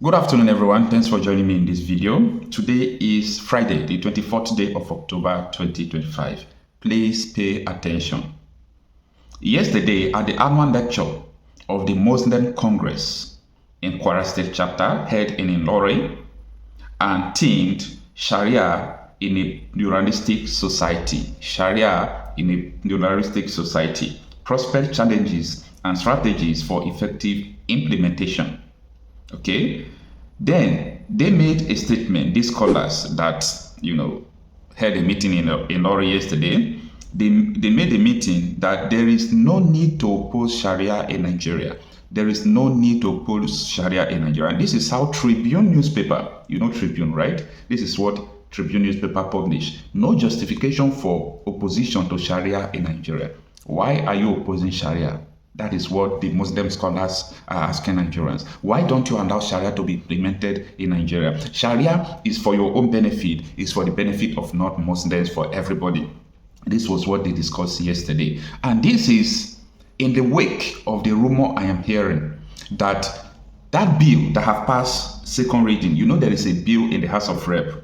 Good afternoon, everyone. Thanks for joining me in this video. Today is Friday, the 24th day of October 2025. Please pay attention. Yesterday, at the annual lecture of the Muslim Congress in Kwara State chapter, held in Ilori, and themed Sharia in a pluralistic society. Sharia in a pluralistic society. Prospect challenges and strategies for effective implementation. Okay, then they made a statement, these scholars that had a meeting in Lorry yesterday. They made a meeting that there is no need to oppose Sharia in Nigeria. There is no need to oppose Sharia in Nigeria. And this is how Tribune newspaper, Tribune, right? This is what Tribune newspaper published. No justification for opposition to Sharia in Nigeria. Why are you opposing Sharia? That is what the Muslim scholars are asking Nigerians. Why don't you allow Sharia to be implemented in Nigeria? Sharia is for your own benefit, is for the benefit of not Muslims, for everybody. This was what they discussed yesterday. And this is in the wake of the rumor I am hearing that bill that have passed second reading, there is a bill in the House of Rep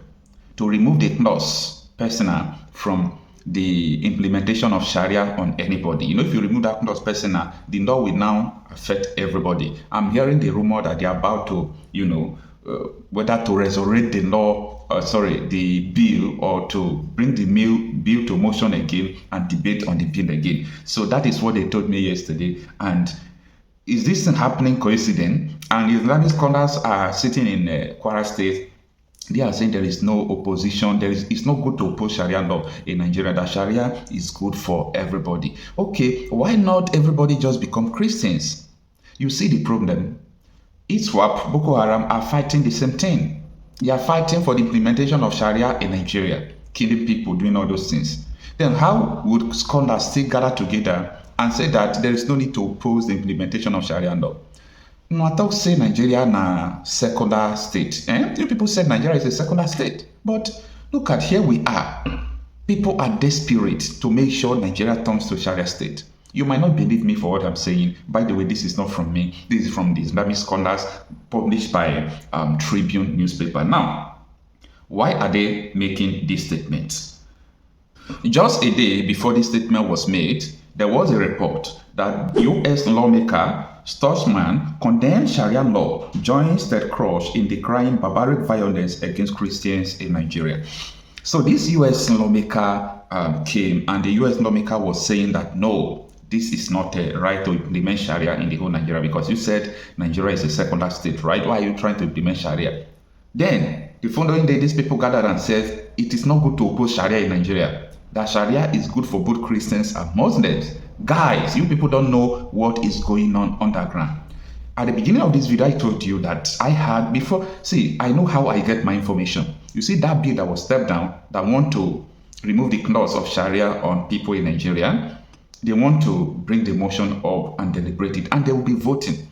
to remove the clause personal from the implementation of Sharia on anybody. If you remove that clause personal, the law will now affect everybody. I'm hearing the rumor that they're about to, whether to resurrect the the bill, or to bring the bill to motion again and debate on the bill again. So that is what they told me yesterday. And is this happening coincident? And Islamic scholars are sitting in Kwara State. They are saying there is no opposition. It's not good to oppose Sharia law in Nigeria. That Sharia is good for everybody. Okay, why not everybody just become Christians? You see the problem. ISWAP, Boko Haram are fighting the same thing. They are fighting for the implementation of Sharia in Nigeria, killing people, doing all those things. Then how would scholars still gather together and say that there is no need to oppose the implementation of Sharia law? No, I thought say Nigeria na secular state. You people said Nigeria is a secular state. But look at here we are. People are desperate to make sure Nigeria turns to Sharia state. You might not believe me for what I'm saying. By the way, this is not from me. This is from the Islamic scholars published by Tribune newspaper. Now, why are they making these statements? Just a day before this statement was made, there was a report that U.S. lawmaker Stutzman condemned Sharia law, joins Ted Cruz in decrying barbaric violence against Christians in Nigeria. So this U.S. lawmaker came, and the U.S. lawmaker was saying that no, this is not a right to implement Sharia in the whole Nigeria, because you said Nigeria is a secular state, right? Why are you trying to implement Sharia? Then the following day, these people gathered and said it is not good to oppose Sharia in Nigeria. That Sharia is good for both Christians and Muslims. Guys, you people don't know what is going on underground. At the beginning of this video, I told you that I had before. See, I know how I get my information. You see that bill that was stepped down, that want to remove the clause of Sharia on people in Nigeria. They want to bring the motion up and deliberate it, and they will be voting.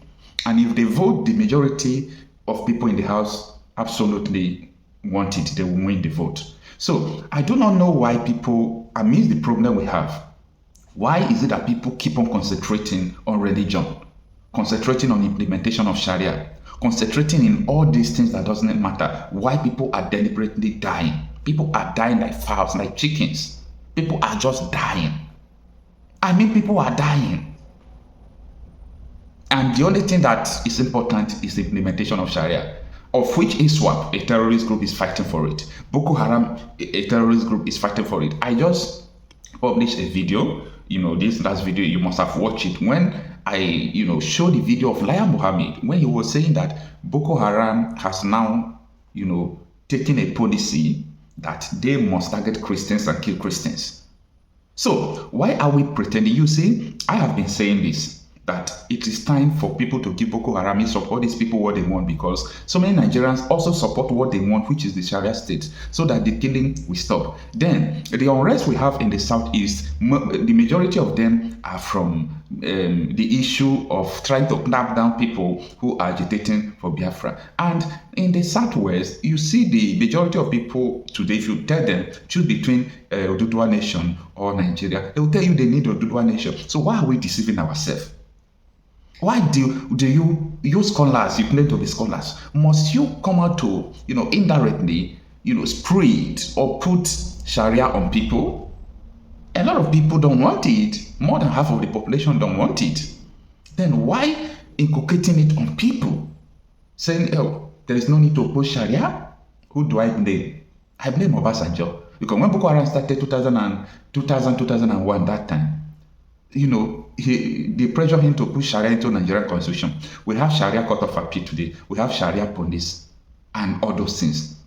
And if they vote, the majority of people in the House absolutely want it. They will win the vote. So I do not know why people, amidst the problem we have, why is it that people keep on concentrating on religion, concentrating on implementation of Sharia, concentrating in all these things that doesn't matter? Why people are deliberately dying? People are dying like fowls, like chickens. People are just dying. People are dying. And the only thing that is important is the implementation of Sharia, of which ISWAP, a terrorist group, is fighting for it. Boko Haram, a terrorist group, is fighting for it. I just published a video, this last video, you must have watched it, when I, showed the video of Lion Mohammed, when he was saying that Boko Haram has now, taken a policy that they must target Christians and kill Christians. So why are we pretending? You see, I have been saying this, that it is time for people to give Boko Haram, support these people what they want, because so many Nigerians also support what they want, which is the Sharia state, so that the killing will stop. Then the unrest we have in the southeast, the majority of them are from the issue of trying to clamp down people who are agitating for Biafra. And in the southwest, you see the majority of people today, if you tell them choose between Oduduwa Nation or Nigeria, they will tell you they need Oduduwa Nation. So why are we deceiving ourselves? Why do you scholars, you claim to be scholars, must you come out to, indirectly, spread or put Sharia on people? A lot of people don't want it. More than half of the population don't want it. Then why inculcating it on people? Saying, oh, there is no need to put Sharia? Who do I blame? I blame Obasanjo. Because when Boko Haram started 2001, that time, they pressure him to put Sharia into Nigerian constitution. We have Sharia court of appeal today. We have Sharia police and all those things.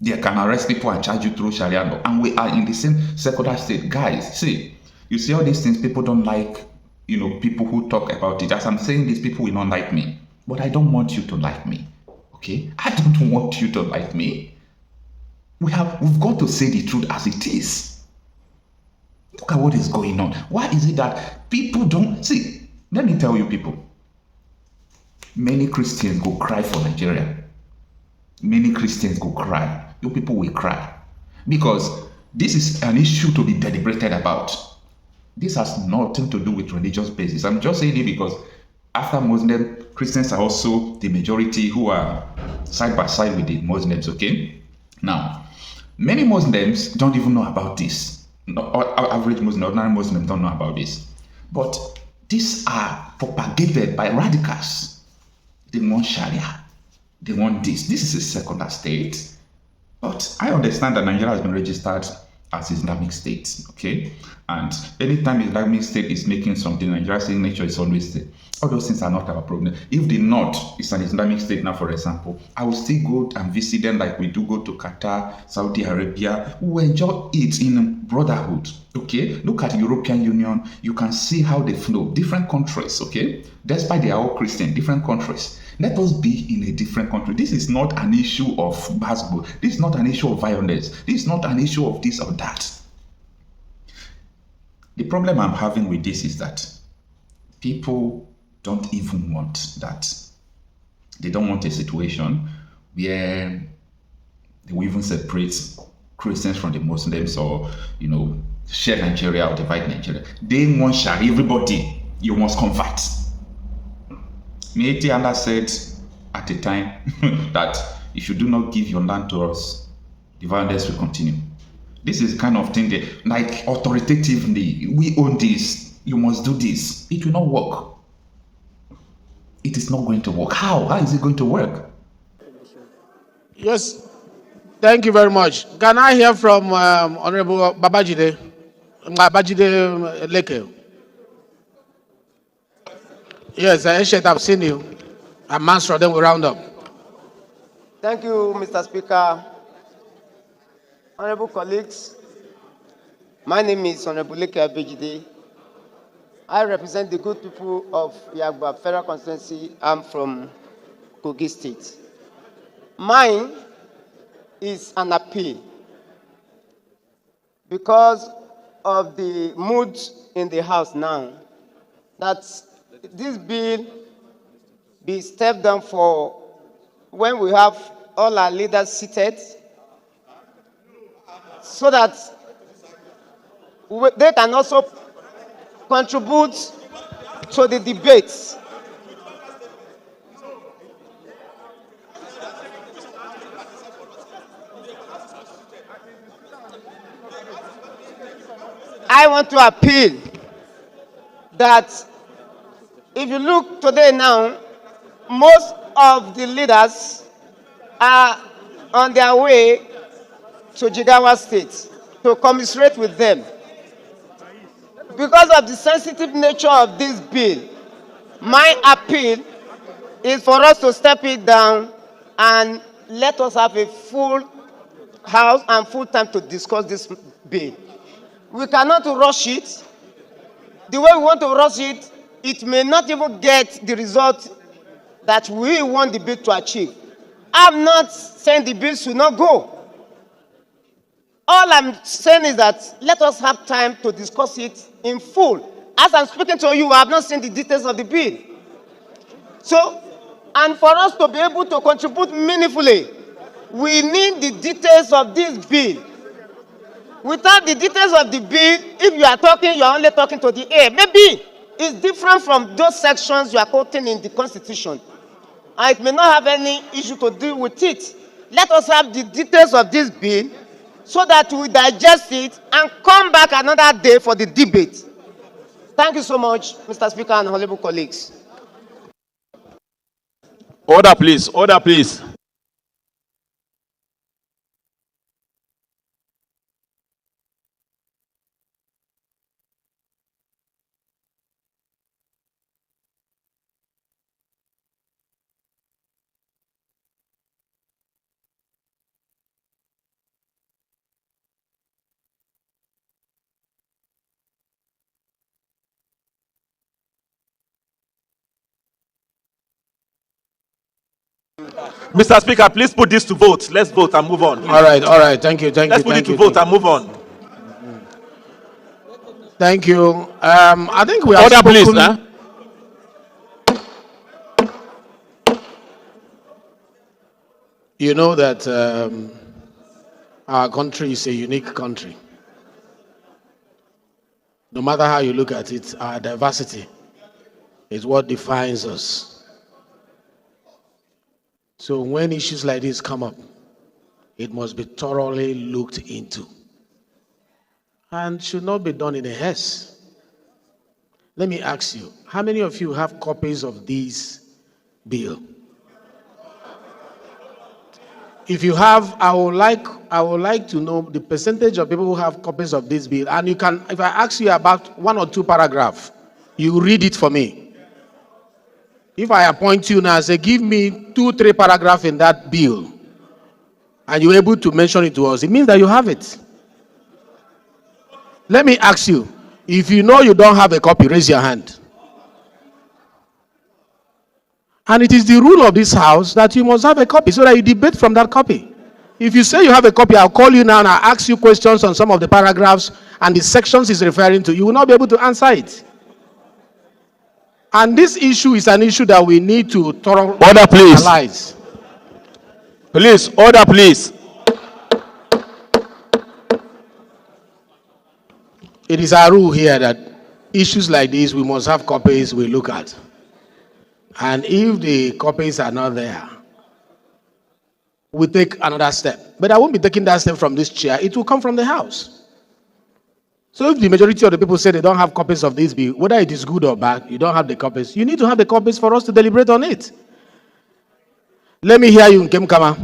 They can arrest people and charge you through Sharia law. And we are in the same secular state. Guys, see, you see all these things, people don't like, people who talk about it. As I'm saying this, people will not like me. But I don't want you to like me. Okay? I don't want you to like me. We've got to say the truth as it is. Look at what is going on. Why is it that people don't see? Let me tell you, people. Many Christians go cry for Nigeria. Many Christians go cry. You people will cry. Because this is an issue to be deliberated about. This has nothing to do with religious basis. I'm just saying it because after Muslim, Christians are also the majority who are side by side with the Muslims, okay? Now, many Muslims don't even know about this. Average Muslim, ordinary Muslims don't know about this. But these are propagated by radicals. They want Sharia. They want this. This is a secular state. But I understand that Nigeria has been registered as Islamic State, okay? And anytime Islamic State is making something, Nigeria's signature is always there. All those things are not our problem. If the North is an Islamic State now, for example, I will still go and visit them like we do go to Qatar, Saudi Arabia. We will enjoy it in brotherhood, okay? Look at the European Union. You can see how they flow. Different countries, okay? Despite they are all Christian, different countries. Let us be in a different country. This is not an issue of basketball. This is not an issue of violence. This is not an issue of this or that. The problem I'm having with this is that people don't even want that. They don't want a situation where they will even separate Christians from the Muslims or, share Nigeria or divide Nigeria. They want Sharia. Everybody, you must convert. Mieti Allah said at the time that if you do not give your land to us, the violence will continue. This is the kind of thing that, like, authoritatively, we own this, you must do this. It will not work. It is not going to work. How? How is it going to work? Yes, thank you very much. Can I hear from Honorable Babajide Leke? Yes, I've seen you. And Master, then we'll round up. Thank you, Mr. Speaker. Honorable colleagues, my name is Honorable Leke Abejide. I represent the good people of Yagba Federal Constituency. I'm from Kogi State. Mine is an appeal because of the mood in the House now that this bill be stepped down for when we have all our leaders seated so that they can also contribute to the debates. I want to appeal that if you look today now, most of the leaders are on their way to Jigawa State to commiserate with them. Because of the sensitive nature of this bill, my appeal is for us to step it down and let us have a full house and full time to discuss this bill. We cannot rush it. The way we want to rush it, it may not even get the result that we want the bill to achieve. I'm not saying the bill should not go. All I'm saying is that let us have time to discuss it in full. As I'm speaking to you, I have not seen the details of the bill. So, and for us to be able to contribute meaningfully, we need the details of this bill. Without the details of the bill, if you are talking, you are only talking to the air. Maybe is different from those sections you are quoting in the Constitution. And it may not have any issue to deal with it. Let us have the details of this bill so that we digest it and come back another day for the debate. Thank you so much, Mr. Speaker and honorable colleagues. Order, please. Order, please. Mr. Speaker, please put this to vote. Let's vote and move on. All right. Thank you. Let's put it to vote and move on. Thank you. I think we have Order, spoken. please. Huh? You know that our country is a unique country. No matter how you look at it, our diversity is what defines us. So when issues like this come up, it must be thoroughly looked into and should not be done in a haste. Let me ask you, how many of you have copies of this bill? If you have, I would like to know the percentage of people who have copies of this bill. And you can, if I ask you about 1 or 2 paragraphs, you read it for me. If I appoint you now and say, give me 2, 3 paragraphs in that bill, and you're able to mention it to us, it means that you have it. Let me ask you, if you know you don't have a copy, raise your hand. And it is the rule of this house that you must have a copy so that you debate from that copy. If you say you have a copy, I'll call you now and I'll ask you questions on some of the paragraphs and the sections he's referring to. You will not be able to answer it. And this issue is an issue that we need to thoroughly analyze. Please, order, please. It is our rule here that issues like this, we must have copies we look at. And if the copies are not there, we take another step. But I won't be taking that step from this chair. It will come from the House. So if the majority of the people say they don't have copies of this bill, whether it is good or bad, you don't have the copies, you need to have the copies for us to deliberate on it. Let me hear you, Nkem Kama.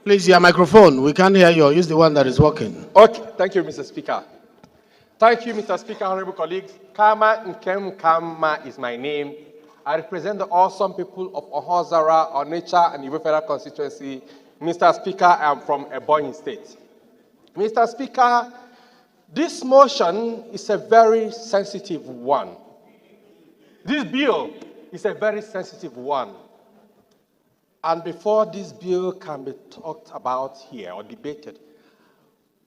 Please, your microphone. We can't hear you. Use the one that is working. Okay, thank you, Mr. Speaker. Thank you, Mr. Speaker, honorable colleagues. Kama Nkem Kama is my name. I represent the awesome people of Ohozara, Onitsha, and Igbo Federal Constituency. Mr. Speaker, I am from Ebonyi State. Mr. Speaker, this motion is a very sensitive one. This bill is a very sensitive one. And before this bill can be talked about here or debated,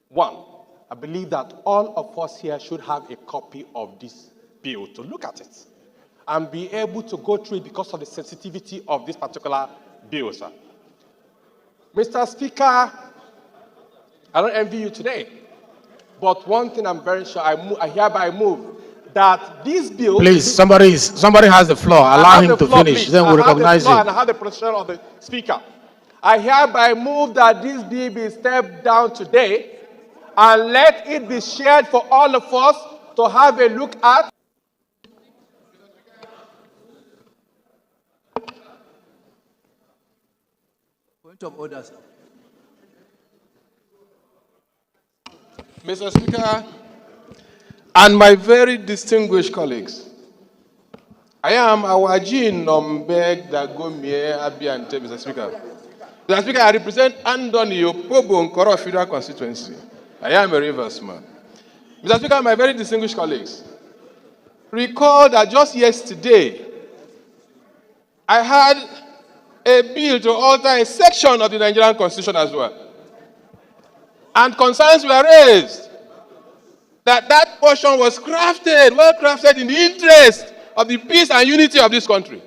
one, I believe that all of us here should have a copy of this bill to look at it and be able to go through it because of the sensitivity of this particular bill, sir. Mr. Speaker, I don't envy you today, but one thing I'm very sure, I hereby move that this bill... Please, somebody has the floor. Allow him to finish, please. then we'll recognize you. And I have the position of the Speaker. I hereby move that this bill be stepped down today and let it be shared for all of us to have a look at. Point of order, sir. Mr. Speaker, and my very distinguished colleagues, I am Awajin Nombeg Dagomie Abiante, Mr. Speaker. Mr. Speaker, I represent Andoni Opobo Nkoro Federal Constituency. I am a Rivers man. Mr. Speaker, my very distinguished colleagues, recall that just yesterday, I had a bill to alter a section of the Nigerian Constitution as well. And concerns were raised that that portion was crafted, well crafted in the interest of the peace and unity of this country.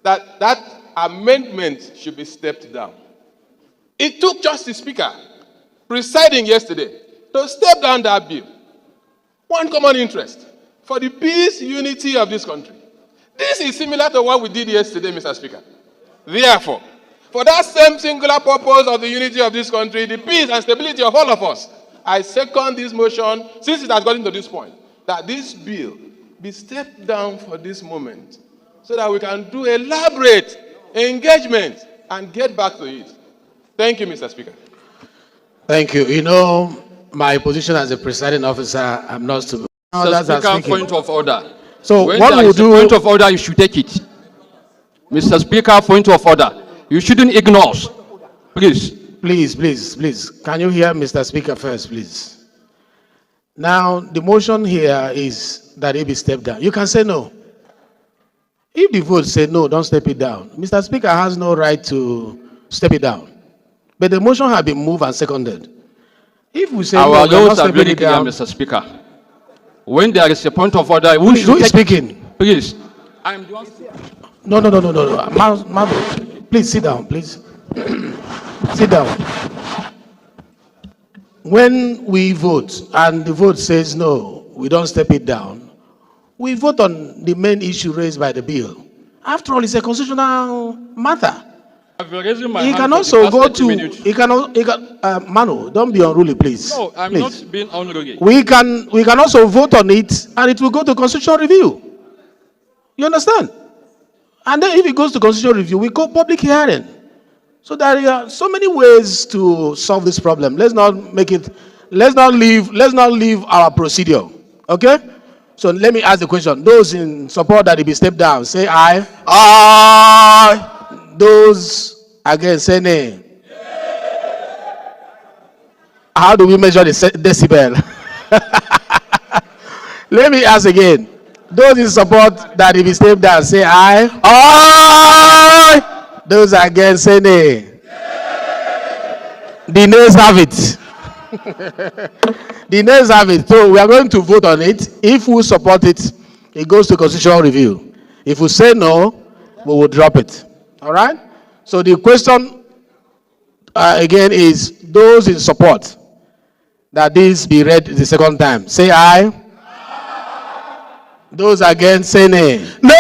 that that amendment should be stepped down. It took just the Speaker presiding yesterday to step down that bill. One common interest for the peace, unity of this country. This is similar to what we did yesterday, Mr. Speaker. Therefore, for that same singular purpose of the unity of this country, the peace and stability of all of us, I second this motion, since it has gotten to this point, that this bill be stepped down for this moment so that we can do elaborate engagement and get back to it. Thank you, Mr. Speaker. Thank you. You know, my position as a presiding officer, I'm not to. Mr. Speaker, point of order. So when what there we'll is a do? point of order, you should take it. Mr. Speaker, point of order. You shouldn't ignore us. Please. Please. Can you hear Mr. Speaker first, please? Now, the motion here is that it be stepped down. You can say no. If the vote say no, don't step it down. Mr. Speaker has no right to step it down. But the motion has been moved and seconded. If we say Our no, laws are very clear, Mr. Speaker. When there is a point of order, we should who is take speaking? Please. I'm the one. No. Please sit down, please. Sit down. When we vote and the vote says no, we don't step it down, we vote on the main issue raised by the bill. After all, it's a constitutional matter. He can also go to, Manu, don't be unruly, please. No, I'm please. not being unruly. We can also vote on it and it will go to constitutional review. You understand? And then if it goes to constitutional review, we go public hearing. So there are so many ways to solve this problem. Let's not leave our procedure. Okay? So let me ask the question. Those in support that it be stepped down, say aye. Aye. Those against, say nay. How do we measure the decibel? Let me ask again. Those in support that it be stepped down, say aye. Aye. Those against, say nay. The nays have it. The nays have it. So we are going to vote on it. If we support it, it goes to constitutional review. If we say no, we will drop it. All right? So the question again is those in support that this be read the second time. Say aye. Those against, say nay. No!